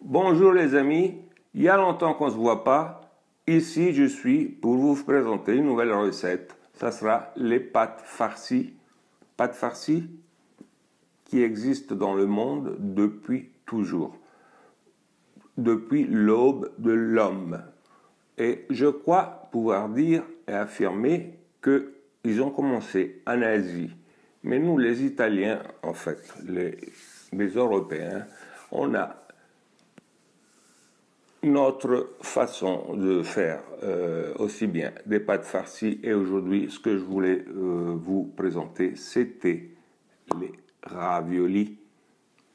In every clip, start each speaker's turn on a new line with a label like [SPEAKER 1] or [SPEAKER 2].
[SPEAKER 1] Bonjour les amis, il y a longtemps qu'on ne se voit pas. Ici je suis pour vous présenter une nouvelle recette. Ça sera les pâtes farcies. Pâtes farcies qui existent dans le monde depuis toujours. Depuis l'aube de l'homme. Et je crois pouvoir dire et affirmer qu'ils ont commencé en Asie. Mais nous les Italiens, en fait, les Européens, on a notre façon de faire aussi bien des pâtes farcies. Et aujourd'hui, ce que je voulais vous présenter, c'était les raviolis.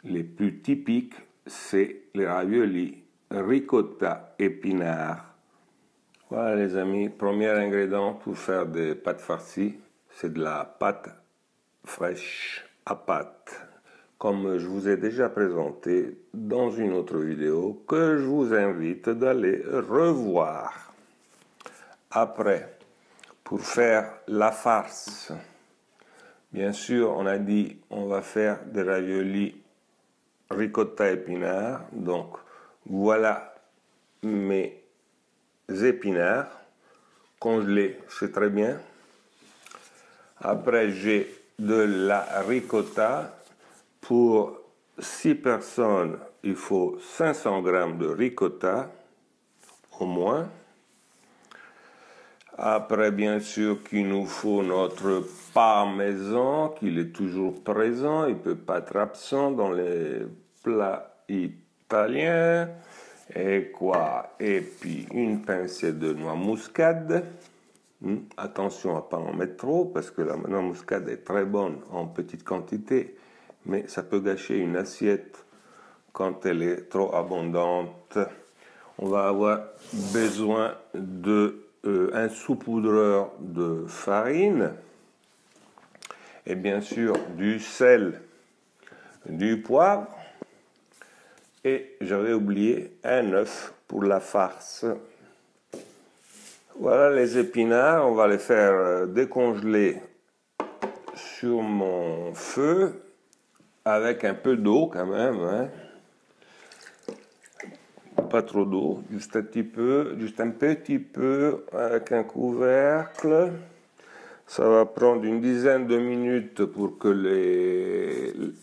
[SPEAKER 1] Les plus typiques, c'est les raviolis ricotta épinards. Voilà les amis, premier ingrédient pour faire des pâtes farcies, c'est de la pâte fraîche à pâte. Comme je vous ai déjà présenté dans une autre vidéo que je vous invite d'aller revoir. Après, pour faire la farce, bien sûr, on a dit on va faire des raviolis ricotta épinards. Donc, voilà mes épinards congelés, c'est très bien. Après, j'ai de la ricotta. Pour 6 personnes, il faut 500 g de ricotta, au moins. Après, bien sûr, qu'il nous faut notre parmesan, qu'il est toujours présent, il ne peut pas être absent dans les plats italiens. Et quoi? Et puis, une pincée de noix muscade. Attention à ne pas en mettre trop, parce que la noix muscade est très bonne en petite quantité. Mais ça peut gâcher une assiette quand elle est trop abondante. On va avoir besoin d'un saupoudreur de farine et bien sûr du sel, du poivre et j'avais oublié un œuf pour la farce. Voilà les épinards, on va les faire décongeler sur mon feu. Avec un peu d'eau quand même, hein. Pas trop d'eau, juste un petit peu, avec un couvercle. Ça va prendre une dizaine de minutes pour que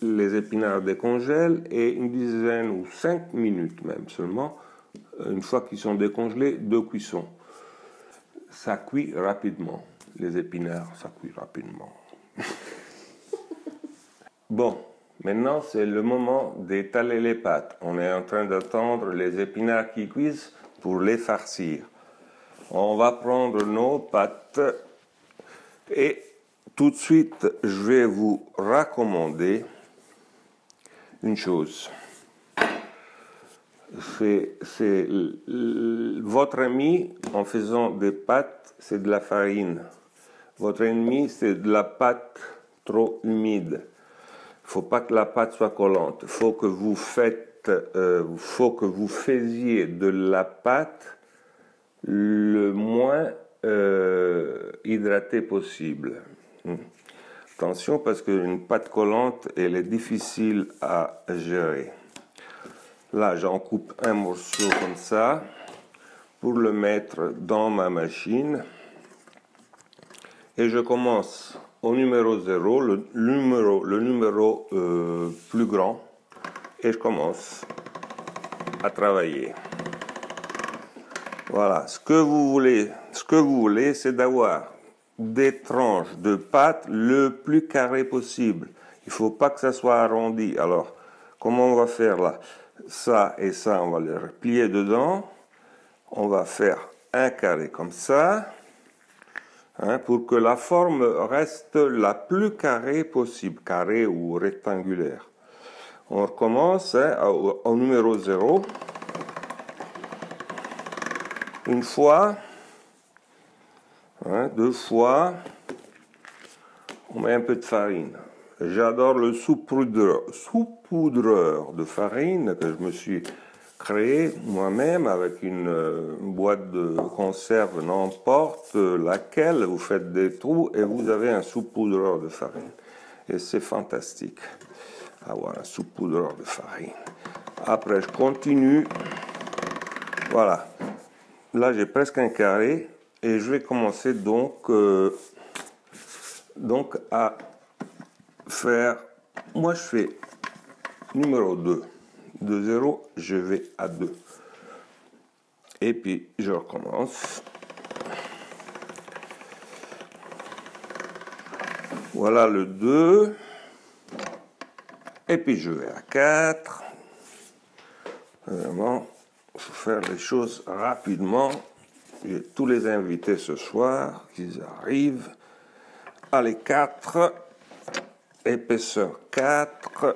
[SPEAKER 1] les épinards décongèlent et une dizaine ou 5 minutes même seulement, une fois qu'ils sont décongelés, de cuisson. Ça cuit rapidement, les épinards, ça cuit rapidement. Bon. Maintenant, c'est le moment d'étaler les pâtes. On est en train d'attendre les épinards qui cuisent pour les farcir. On va prendre nos pâtes et tout de suite, je vais vous recommander une chose. C'est votre ami en faisant des pâtes, c'est de la farine. Votre ennemi, c'est de la pâte trop humide. Il ne faut pas que la pâte soit collante. Il faut que vous faisiez de la pâte le moins hydratée possible. Attention parce qu'une pâte collante, elle est difficile à gérer. Là, j'en coupe un morceau comme ça pour le mettre dans ma machine. Et je commence au numéro 0, le numéro plus grand, et je commence à travailler. Voilà, ce que vous voulez, c'est d'avoir des tranches de pâte le plus carré possible. Il ne faut pas que ça soit arrondi. Alors, comment on va faire là? Ça et ça, on va les replier dedans. On va faire un carré comme ça. Pour que la forme reste la plus carrée possible, carré ou rectangulaire. On recommence au numéro 0. Une fois, deux fois, on met un peu de farine. J'adore le saupoudreur de farine que je me suis créé moi-même avec une boîte de conserve, n'importe laquelle, vous faites des trous et vous avez un saupoudreur de farine. Et c'est fantastique, avoir un saupoudreur de farine. Après, je continue. Voilà. Là, j'ai presque un carré. Et je vais commencer donc à faire... Moi, je fais numéro 2. De 0, je vais à 2. Et puis, je recommence. Voilà le 2. Et puis, je vais à 4. Vraiment, il faut faire les choses rapidement. J'ai tous les invités ce soir qui arrivent. Allez, 4. Épaisseur 4.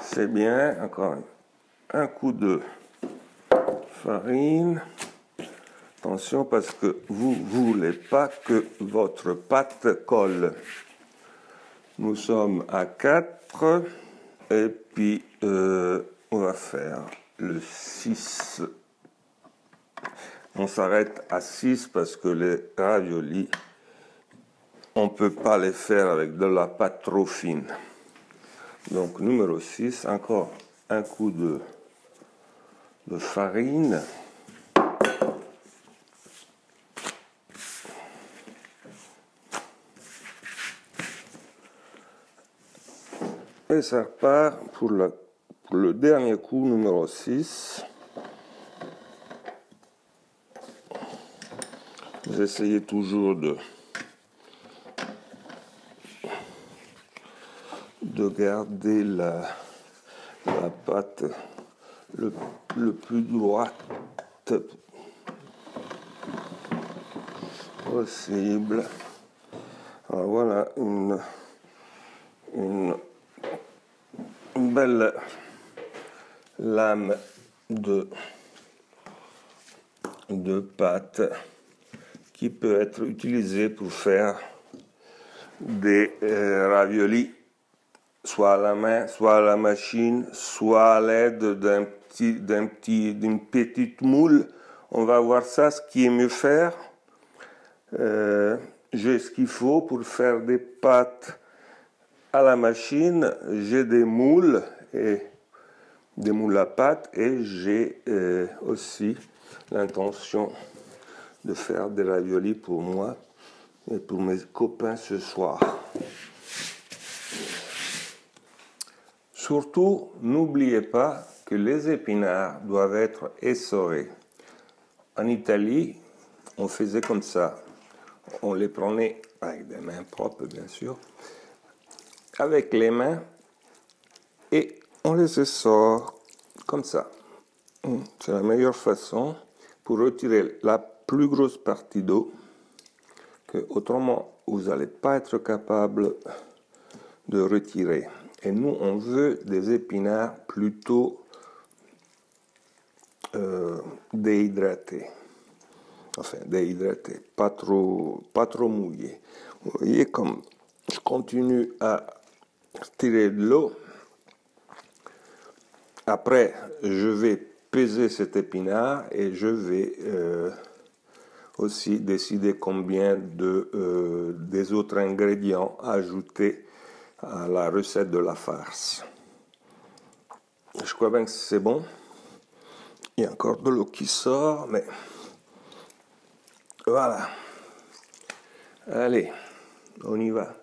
[SPEAKER 1] C'est bien. Encore un coup de farine. Attention parce que vous ne voulez pas que votre pâte colle. Nous sommes à 4 et puis on va faire le 6. On s'arrête à 6 parce que les raviolis, on ne peut pas les faire avec de la pâte trop fine. Donc numéro 6, encore un coup de farine. Et ça repart pour le dernier coup, numéro 6. Vous essayez toujours de garder la pâte le plus droite possible. Alors voilà une belle lame de pâte qui peut être utilisée pour faire des raviolis, soit à la main, soit à la machine, soit à l'aide d'une petite moule. On va voir ça, ce qui est mieux faire. J'ai ce qu'il faut pour faire des pâtes à la machine. J'ai des moules à pâte et j'ai aussi l'intention de faire des raviolis pour moi et pour mes copains ce soir. Surtout, n'oubliez pas que les épinards doivent être essorés. En Italie, on faisait comme ça. On les prenait avec des mains propres, bien sûr, avec les mains, et on les essore comme ça. C'est la meilleure façon pour retirer la plus grosse partie d'eau, que autrement vous n'allez pas être capable de retirer. Et nous, on veut des épinards plutôt déhydratés. Enfin, déhydratés, pas trop mouillés. Vous voyez comme je continue à tirer de l'eau. Après, je vais peser cet épinard et je vais aussi décider combien des autres ingrédients ajouter à la recette de la farce. Je crois bien que c'est bon. Il y a encore de l'eau qui sort, mais voilà. Allez, on y va.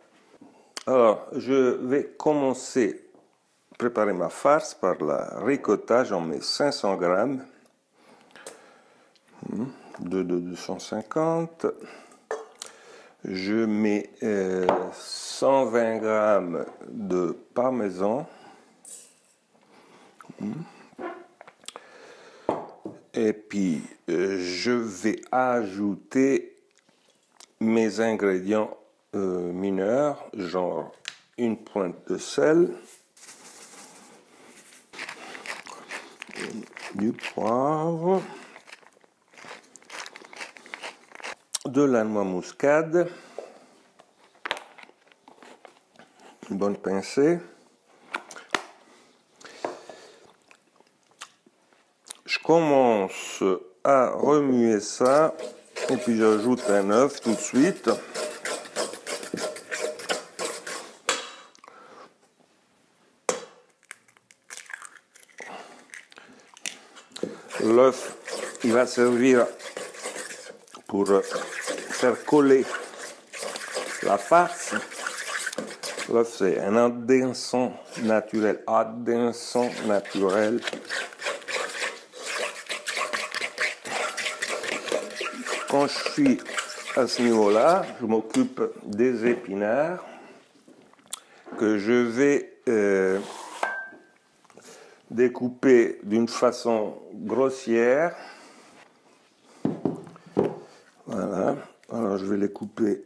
[SPEAKER 1] Alors, je vais commencer à préparer ma farce par la ricotta. J'en mets 500 grammes de 250. Je mets 120 grammes de parmesan. Et puis, je vais ajouter mes ingrédients mineurs, genre une pointe de sel, du poivre, de la noix muscade, une bonne pincée. Je commence à remuer ça et puis j'ajoute un œuf tout de suite. L'œuf, il va servir pour faire coller la farce. L'œuf, c'est un adhésant naturel. Quand je suis à ce niveau-là, je m'occupe des épinards que je vais découper d'une façon grossière. Voilà. Alors je vais les couper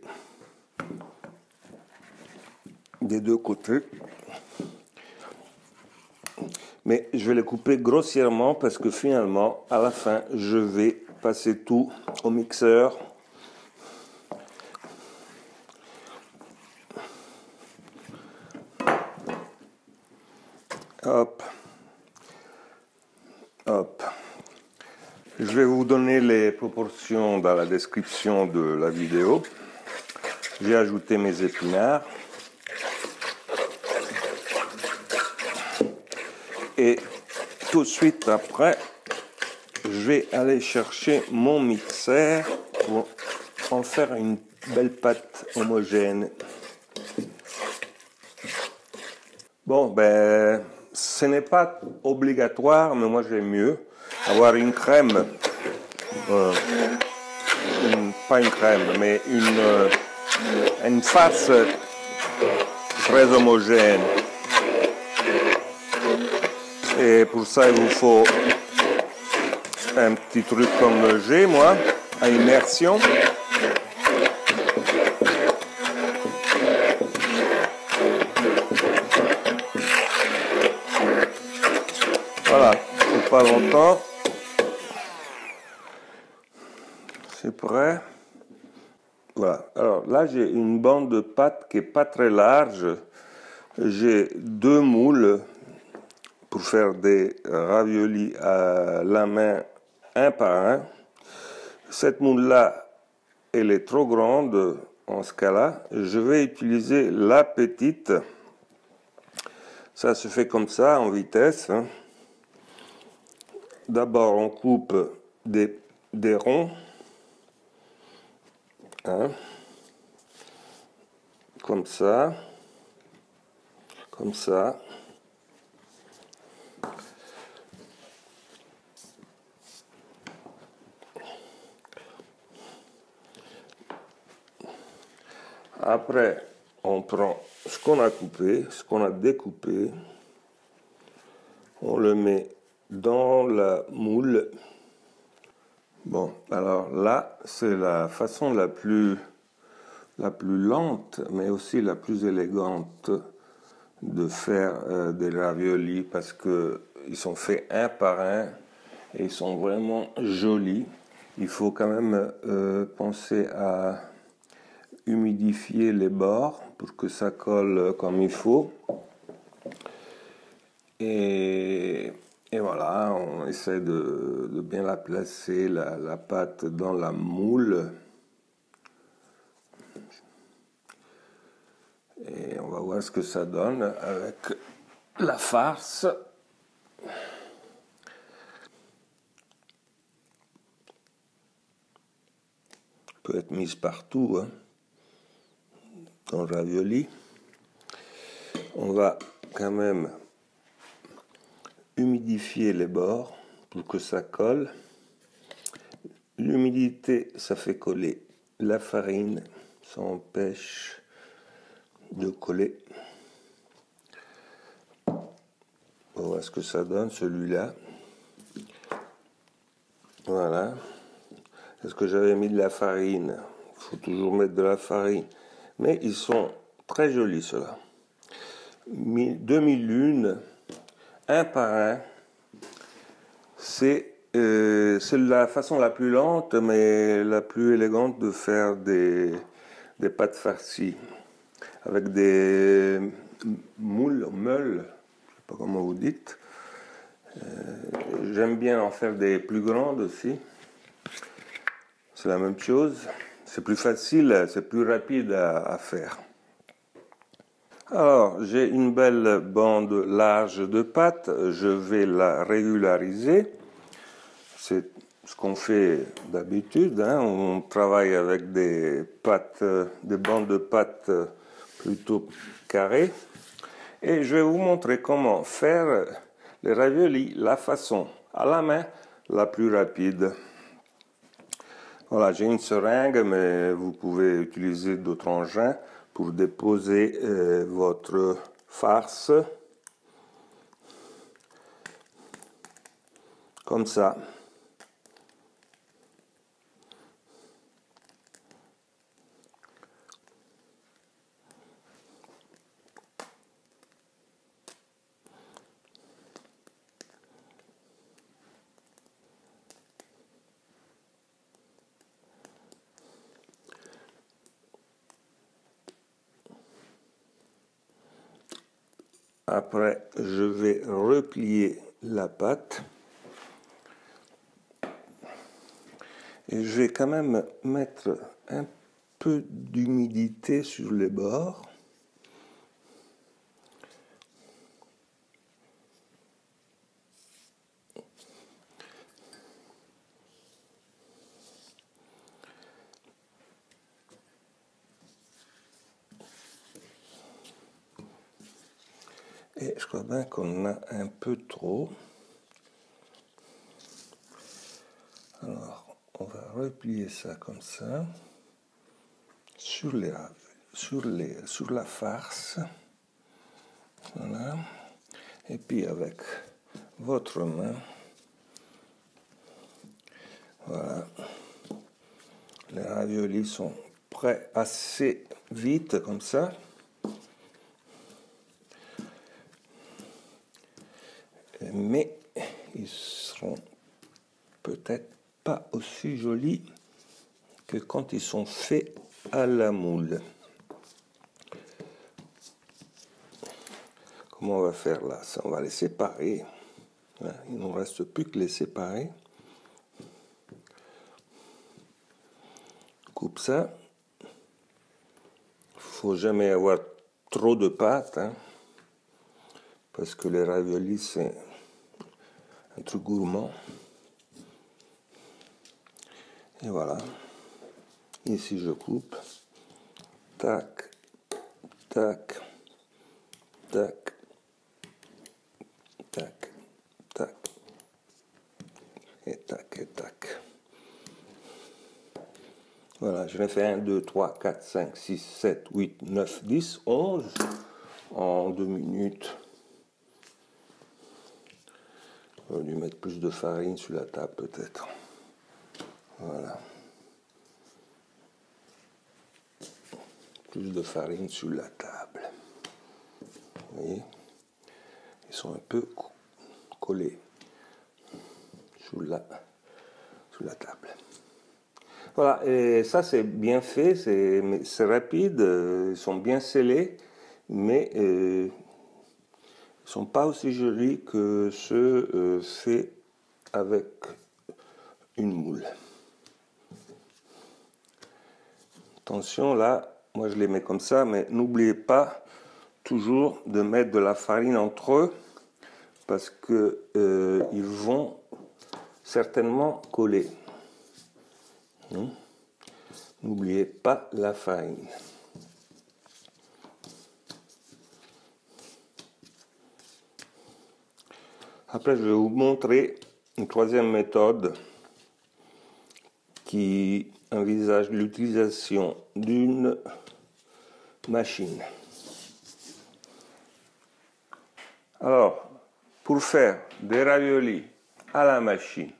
[SPEAKER 1] des deux côtés. Mais je vais les couper grossièrement parce que finalement, à la fin, je vais passer tout au mixeur. Hop. Hop. Je vais vous donner les proportions dans la description de la vidéo. J'ai ajouté mes épinards. Et tout de suite après, je vais aller chercher mon mixeur pour en faire une belle pâte homogène. Bon, ben, ce n'est pas obligatoire, mais moi j'aime mieux avoir une crème, pas une crème, mais une farce très homogène. Et pour ça, il vous faut un petit truc comme j'ai, moi, à immersion. Voilà, c'est pas longtemps. C'est prêt. Voilà. Alors là, j'ai une bande de pâte qui est pas très large. J'ai 2 moules pour faire des raviolis à la main, un par un. Cette moule-là, elle est trop grande en ce cas-là. Je vais utiliser la petite. Ça se fait comme ça, en vitesse. D'abord, on coupe des ronds. Comme ça. Comme ça. Après, on prend ce qu'on a coupé, ce qu'on a découpé, on le met dans la moule. Bon, alors là, c'est la façon la plus lente, mais aussi la plus élégante de faire des raviolis parce que ils sont faits un par un et ils sont vraiment jolis. Il faut quand même penser à humidifier les bords pour que ça colle comme il faut. Et voilà, on essaie de bien la placer, la pâte dans la moule. Et on va voir ce que ça donne avec la farce. Peut être mise partout, hein, dans le ravioli. On va quand même humidifier les bords pour que ça colle. L'humidité, ça fait coller la farine, ça empêche de coller. On voit ce que ça donne, celui-là. Voilà. Est-ce que j'avais mis de la farine? Il faut toujours mettre de la farine. Mais ils sont très jolis, ceux-là. 2001, un par un. C'est la façon la plus lente, mais la plus élégante de faire des pâtes farcies. Avec des meules, je ne sais pas comment vous dites. J'aime bien en faire des plus grandes aussi. C'est la même chose. C'est plus facile, c'est plus rapide à faire. Alors, j'ai une belle bande large de pâte. Je vais la régulariser. c'est ce qu'on fait d'habitude, hein. On travaille avec des pâtes, des bandes de pâtes plutôt carrées. Et je vais vous montrer comment faire les raviolis, la façon à la main la plus rapide. Voilà, j'ai une seringue, mais vous pouvez utiliser d'autres engins pour déposer votre farce. Comme ça. Après, je vais replier la pâte. Et je vais quand même mettre un peu d'humidité sur les bords. Et je crois bien qu'on a un peu trop. Alors, on va replier ça comme ça sur la farce. Voilà. Et puis avec votre main, voilà. Les raviolis sont prêts assez vite comme ça. Mais ils seront peut-être pas aussi jolis que quand ils sont faits à la moule. Comment on va faire là? Ça, on va les séparer. Il ne nous reste plus que les séparer. Coupe ça. Il ne faut jamais avoir trop de pâte, hein, parce que les raviolis, c'est un truc gourmand. Et voilà. Ici, je coupe. Tac, tac, tac, tac, tac, et tac, et tac. Voilà, je l'ai fait 1, 2, 3, 4, 5, 6, 7, 8, 9, 10, 11 en 2 minutes. On va lui mettre plus de farine sur la table peut-être. Voilà. Plus de farine sur la table. Vous voyez? Ils sont un peu collés sur la table. Voilà, et ça c'est bien fait, c'est rapide, ils sont bien scellés, mais ils ne sont pas aussi jolis que ceux faits avec une moule. Attention là, moi je les mets comme ça, mais n'oubliez pas toujours de mettre de la farine entre eux, parce que ils vont certainement coller. N'oubliez pas la farine. Après, je vais vous montrer une troisième méthode qui envisage l'utilisation d'une machine. Alors, pour faire des raviolis à la machine,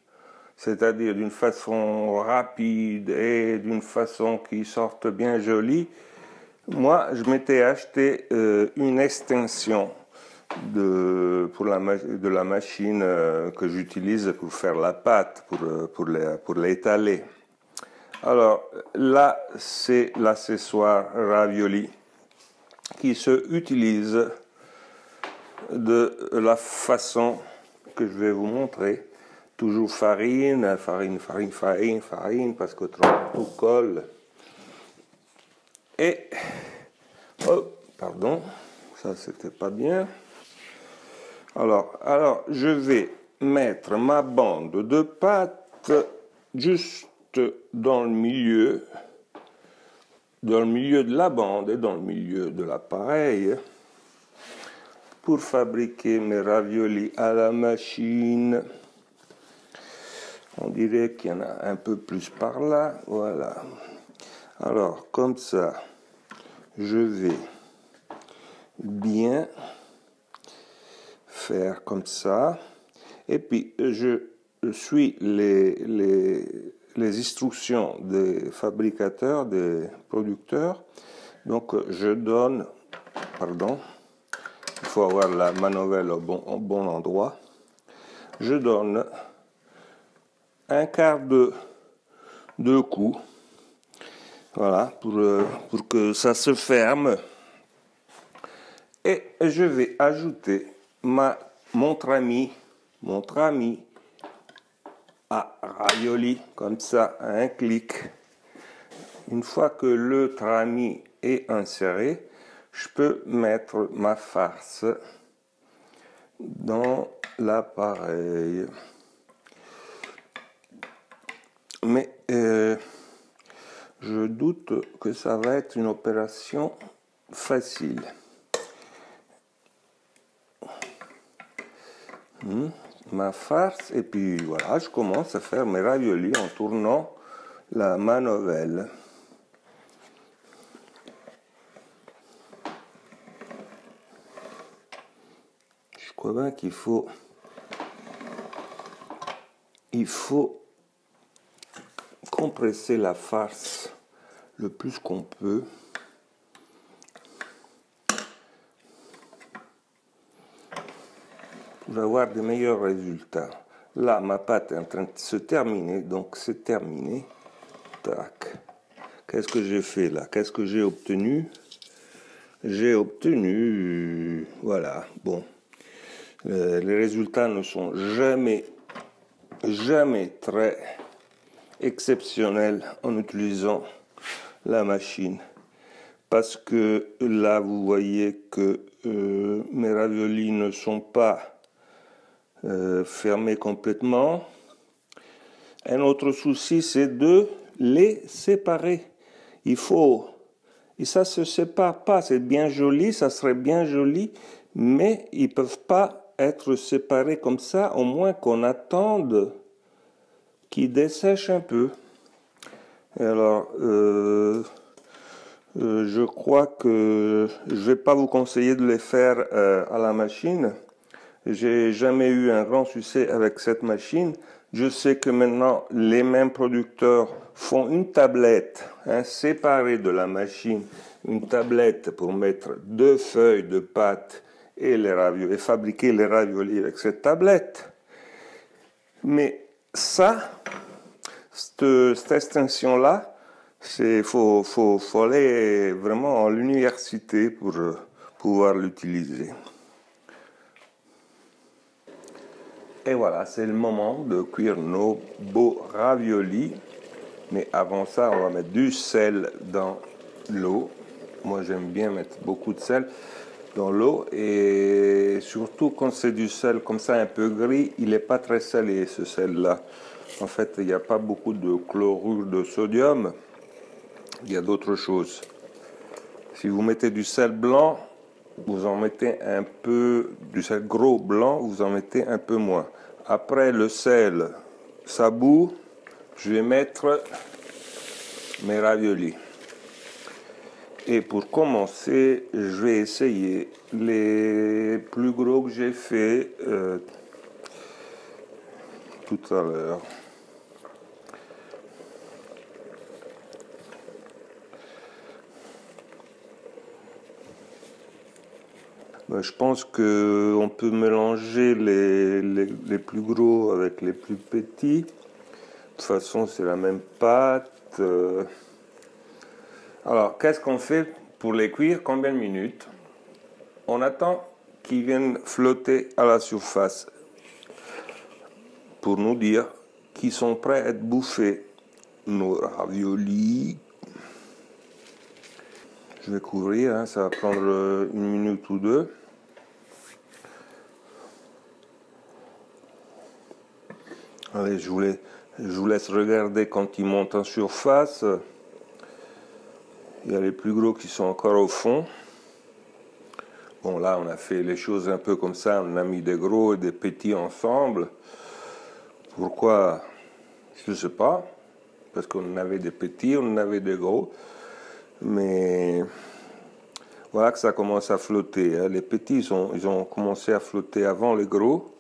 [SPEAKER 1] c'est-à-dire d'une façon rapide et d'une façon qui sorte bien jolie, moi je m'étais acheté une extension de la machine que j'utilise pour faire la pâte, pour l'étaler. Alors là, c'est l'accessoire ravioli qui se utilise de la façon que je vais vous montrer. Toujours farine, parce que tout colle. Et, oh, pardon, ça c'était pas bien. Alors, je vais mettre ma bande de pâte juste dans le milieu de la bande et dans le milieu de l'appareil pour fabriquer mes raviolis à la machine. On dirait qu'il y en a un peu plus par là, voilà. Alors, comme ça, je vais bien faire comme ça. Et puis, je suis les instructions des fabricateurs, des producteurs. Donc, je donne, pardon, il faut avoir la manivelle au bon endroit. Je donne un quart de coup, voilà, pour que ça se ferme. Et je vais ajouter mon trami à ravioli, comme ça, à un clic. Une fois que le trami est inséré, je peux mettre ma farce dans l'appareil. Mais je doute que ça va être une opération facile. Ma farce, et puis voilà, je commence à faire mes raviolis en tournant la manivelle. Je crois bien qu'il faut compresser la farce le plus qu'on peut. Pour avoir de meilleurs résultats. Là, ma pâte est en train de se terminer, donc c'est terminé. Tac. Qu'est-ce que j'ai fait là? Qu'est-ce que j'ai obtenu? J'ai obtenu, voilà, bon. Les résultats ne sont jamais très exceptionnels en utilisant la machine. Parce que là, vous voyez que mes raviolis ne sont pas fermés complètement. Un autre souci, c'est de les séparer. Et ça se sépare pas, c'est bien joli, ça serait bien joli, mais ils peuvent pas être séparés comme ça, au moins qu'on attende qu'ils dessèchent un peu. Et alors, je crois que je vais pas vous conseiller de les faire à la machine. J'ai jamais eu un grand succès avec cette machine. Je sais que maintenant, les mêmes producteurs font une tablette séparée de la machine, une tablette pour mettre 2 feuilles de pâte et fabriquer les raviolis avec cette tablette. Mais ça, cette extension-là, faut aller vraiment à l'université pour pouvoir l'utiliser. Et voilà, c'est le moment de cuire nos beaux raviolis. Mais avant ça, on va mettre du sel dans l'eau. Moi, j'aime bien mettre beaucoup de sel dans l'eau. Et surtout quand c'est du sel comme ça, un peu gris, il n'est pas très salé, ce sel-là. En fait, il n'y a pas beaucoup de chlorure de sodium. Il y a d'autres choses. Si vous mettez du sel blanc, vous en mettez un peu, du sel gros blanc, vous en mettez un peu moins. Après le sel, ça bout, je vais mettre mes raviolis. Et pour commencer, je vais essayer les plus gros que j'ai fait tout à l'heure. Je pense qu'on peut mélanger les plus gros avec les plus petits. De toute façon, c'est la même pâte. Alors, qu'est-ce qu'on fait pour les cuire? Combien de minutes? On attend qu'ils viennent flotter à la surface pour nous dire qu'ils sont prêts à être bouffés. Nos raviolis. Je vais couvrir, ça va prendre 1 minute ou 2. Allez, je vous laisse regarder quand ils montent en surface. Il y a les plus gros qui sont encore au fond. Bon, là, on a fait les choses un peu comme ça. On a mis des gros et des petits ensemble. Pourquoi? Je ne sais pas. Parce qu'on avait des petits, on avait des gros. Mais voilà que ça commence à flotter. Les petits, ils ont commencé à flotter avant les gros.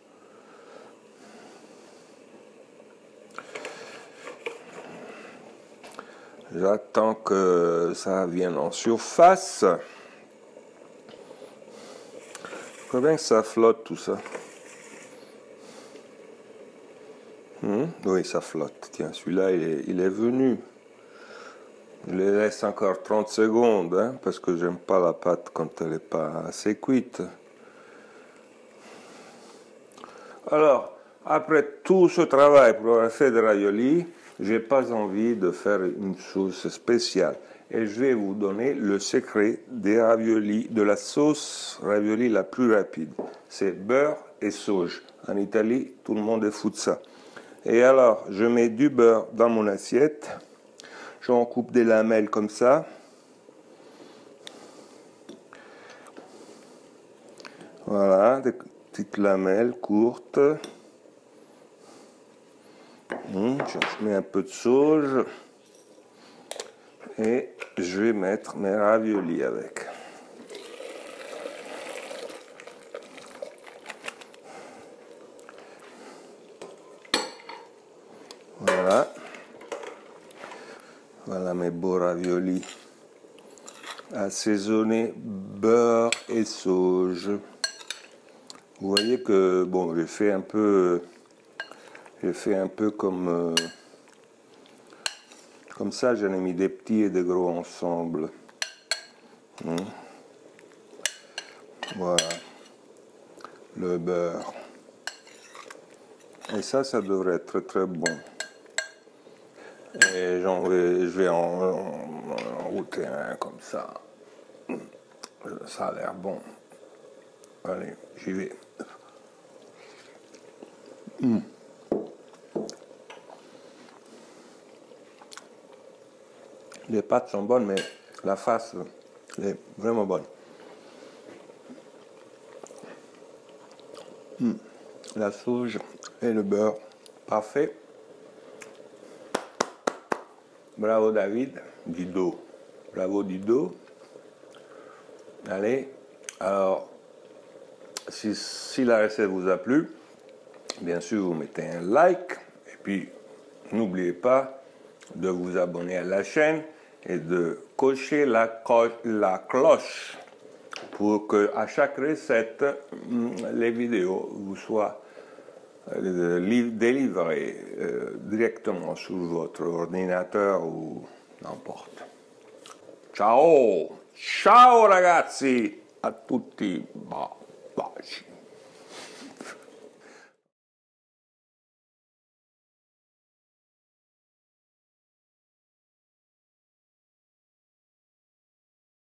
[SPEAKER 1] J'attends que ça vienne en surface. Je crois bien que ça flotte tout ça. Oui, ça flotte. Tiens, celui-là, il est venu. Je les laisse encore 30 secondes, hein, parce que j'aime pas la pâte quand elle n'est pas assez cuite. Alors, après tout ce travail pour avoir fait des raviolis, j'ai pas envie de faire une sauce spéciale. Et je vais vous donner le secret des raviolis, de la sauce ravioli la plus rapide. C'est beurre et sauge. En Italie, tout le monde est fou de ça. Et alors, je mets du beurre dans mon assiette. J'en coupe des lamelles comme ça. Voilà, des petites lamelles courtes. Je mets un peu de sauge. Et je vais mettre mes raviolis avec. Voilà. Voilà mes beaux raviolis assaisonnés beurre et sauge. Vous voyez que bon, j'ai fait un peu comme ça, j'en ai mis des petits et des gros ensemble. Voilà le beurre. Et ça devrait être très très bon. Et je vais en router un comme ça. Ça a l'air bon. Allez, j'y vais. Les pâtes sont bonnes, mais la face est vraiment bonne. La sauge et le beurre, parfait. Bravo David, Dido. Bravo Dido. Allez, alors, si la recette vous a plu, bien sûr, vous mettez un like. Et puis, n'oubliez pas de vous abonner à la chaîne et de cocher la cloche pour que à chaque recette, les vidéos vous soient délivrées directement sur votre ordinateur ou n'importe. Ciao! Ciao ragazzi! A tutti! Baci!